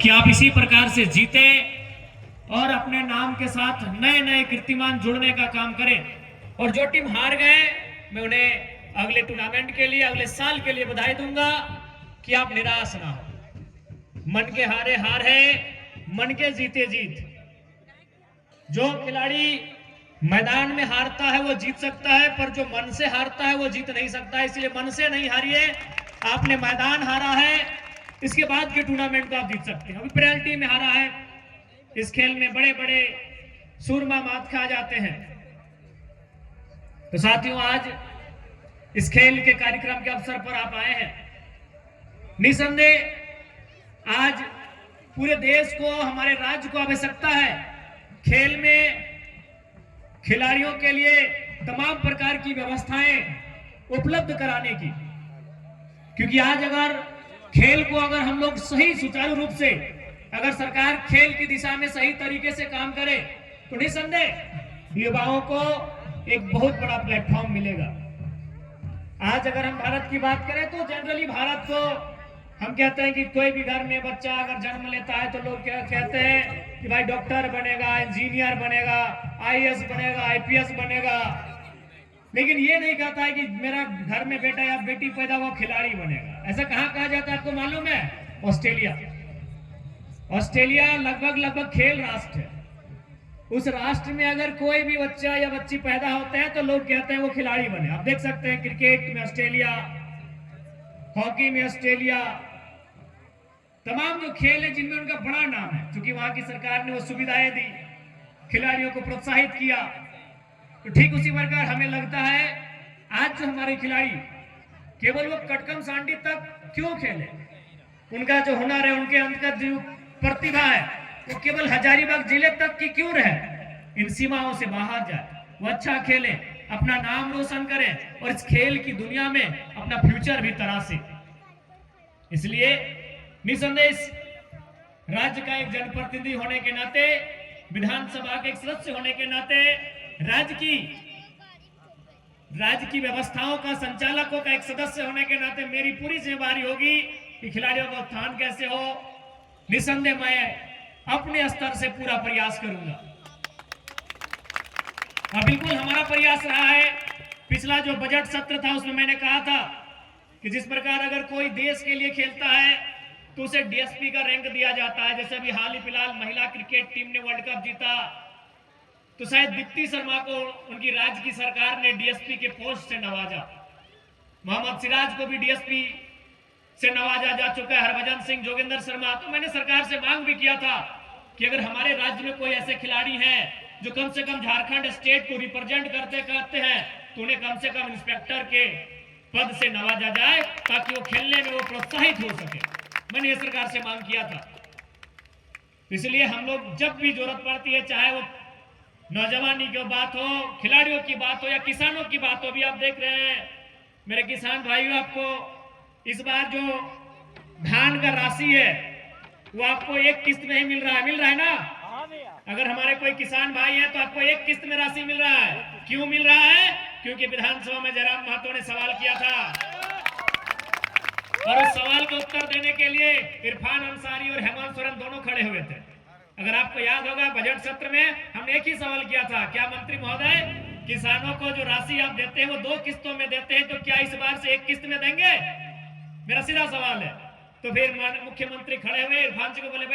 कि आप इसी प्रकार से जीते और अपने नाम के साथ नए नए कीर्तिमान जुड़ने का काम करें। और जो टीम हार गए मैं उन्हें अगले टूर्नामेंट के लिए, अगले साल के लिए बधाई दूंगा कि आप निराश ना हो। मन के हारे हार है, मन के जीते जीत। जो खिलाड़ी मैदान में हारता है वो जीत सकता है, पर जो मन से हारता है वो जीत नहीं सकता। इसलिए मन से नहीं हारिए। आपने मैदान हारा है, इसके बाद के टूर्नामेंट को आप जीत सकते हैं। अभी पेनल्टी में हारा है। इस खेल में बड़े बड़े सूरमा मात खा जाते हैं। तो साथियों, आज इस खेल के कार्यक्रम के अवसर पर आप आए हैं। निसंदेह आज पूरे देश को, हमारे राज्य को आवश्यकता है खेल में खिलाड़ियों के लिए तमाम प्रकार की व्यवस्थाएं उपलब्ध कराने की। क्योंकि आज अगर खेल को अगर हम लोग सही सुचारू रूप से, अगर सरकार खेल की दिशा में सही तरीके से काम करे तो निसंदेह युवाओं को एक बहुत बड़ा प्लेटफॉर्म मिलेगा। आज अगर हम भारत की बात करें तो जनरली भारत को हम कहते हैं कि कोई भी घर में बच्चा अगर जन्म लेता है तो लोग क्या कहते हैं कि भाई डॉक्टर बनेगा, इंजीनियर बनेगा, आईएएस बनेगा, आईपीएस बनेगा। लेकिन ये नहीं कहता है कि मेरा घर में बेटा या बेटी पैदा हुआ खिलाड़ी बनेगा। ऐसा कहाँ कहा जाता है आपको मालूम है? ऑस्ट्रेलिया लगभग खेल राष्ट्र है। उस राष्ट्र में अगर कोई भी बच्चा या बच्ची पैदा होते हैं तो लोग कहते हैं वो खिलाड़ी बने। आप देख सकते हैं क्रिकेट में ऑस्ट्रेलिया, हॉकी में ऑस्ट्रेलिया, तमाम जो खेल है जिनमें उनका बड़ा नाम है, क्योंकि वहां की सरकार ने वो सुविधाएं दी, खिलाड़ियों को प्रोत्साहित किया। तो ठीक उसी प्रकार हमें लगता है आज जो हमारे खिलाड़ी केवल वो कटकम सांडी तक क्यों खेले, उनका जो हुनर है, उनके अंदर जो प्रतिभा है वो केवल हजारीबाग जिले तक की क्यों रहे, इन सीमाओं से बाहर जाए, वो अच्छा खेले, अपना नाम रोशन करें और इस खेल की दुनिया में अपना फ्यूचर भी तराशे। इसलिए निसंदेह इस राज्य का एक जनप्रतिनिधि होने के नाते, विधानसभा के एक सदस्य होने के नाते, राज्य की व्यवस्थाओं का, संचालकों का एक सदस्य होने के नाते मेरी पूरी जिम्मेदारी होगी कि खिलाड़ियों का उत्थान कैसे हो। निसंदेह मैं अपने स्तर से पूरा प्रयास करूंगा। बिल्कुल हमारा प्रयास रहा है। पिछला जो बजट सत्र था उसमें मैंने कहा था कि जिस प्रकार अगर कोई देश के लिए खेलता है तो उसे डीएसपी का रैंक दिया जाता है। जैसे अभी हाल ही फिलहाल महिला क्रिकेट टीम ने वर्ल्ड कप जीता तो शायद दीप्ति शर्मा को उनकी राज्य की सरकार ने डीएसपी के पोस्ट से नवाजा। मोहम्मद सिराज को भी डीएसपी से नवाजा जा चुका है, हरभजन सिंह, जोगिंदर शर्मा। तो मैंने सरकार से मांग भी किया था कि अगर हमारे राज्य में कोई ऐसे खिलाड़ी हैं जो कम से कम झारखंड स्टेट को रिप्रेजेंट करते हैं तो उन्हें कम से कम इंस्पेक्टर के पद से नवाजा जाए ताकि वो खेलने में वो प्रोत्साहित हो सके। मैंने ये सरकार से मांग किया था। इसलिए हम लोग जब भी जरूरत पड़ती है, चाहे वो नौजवानी की बात हो, खिलाड़ियों की बात हो या किसानों की बात हो, भी आप देख रहे हैं मेरे किसान भाइयों, आपको इस बार जो धान का राशि है वो आपको एक किस्त में ही मिल रहा है ना? अगर हमारे कोई किसान भाई हैं तो आपको एक किस्त में राशि मिल रहा है। क्यों मिल रहा है? क्योंकि विधानसभा में जयराम महतो ने सवाल किया था और उस सवाल का उत्तर देने के लिए इरफान अंसारी और हेमंत सोरेन दोनों खड़े हुए थे। अगर आपको याद होगा बजट सत्र में हमने एक ही सवाल किया था, क्या मंत्री महोदय किसानों को जो राशि आप देते हैं वो 2 किस्तों में देते हैं, तो क्या इस बार से 1 किस्त में देंगे? मेरा सीधा सवाल है। तो फिर मुख्यमंत्री खड़े हुए, इरफान जी को बोले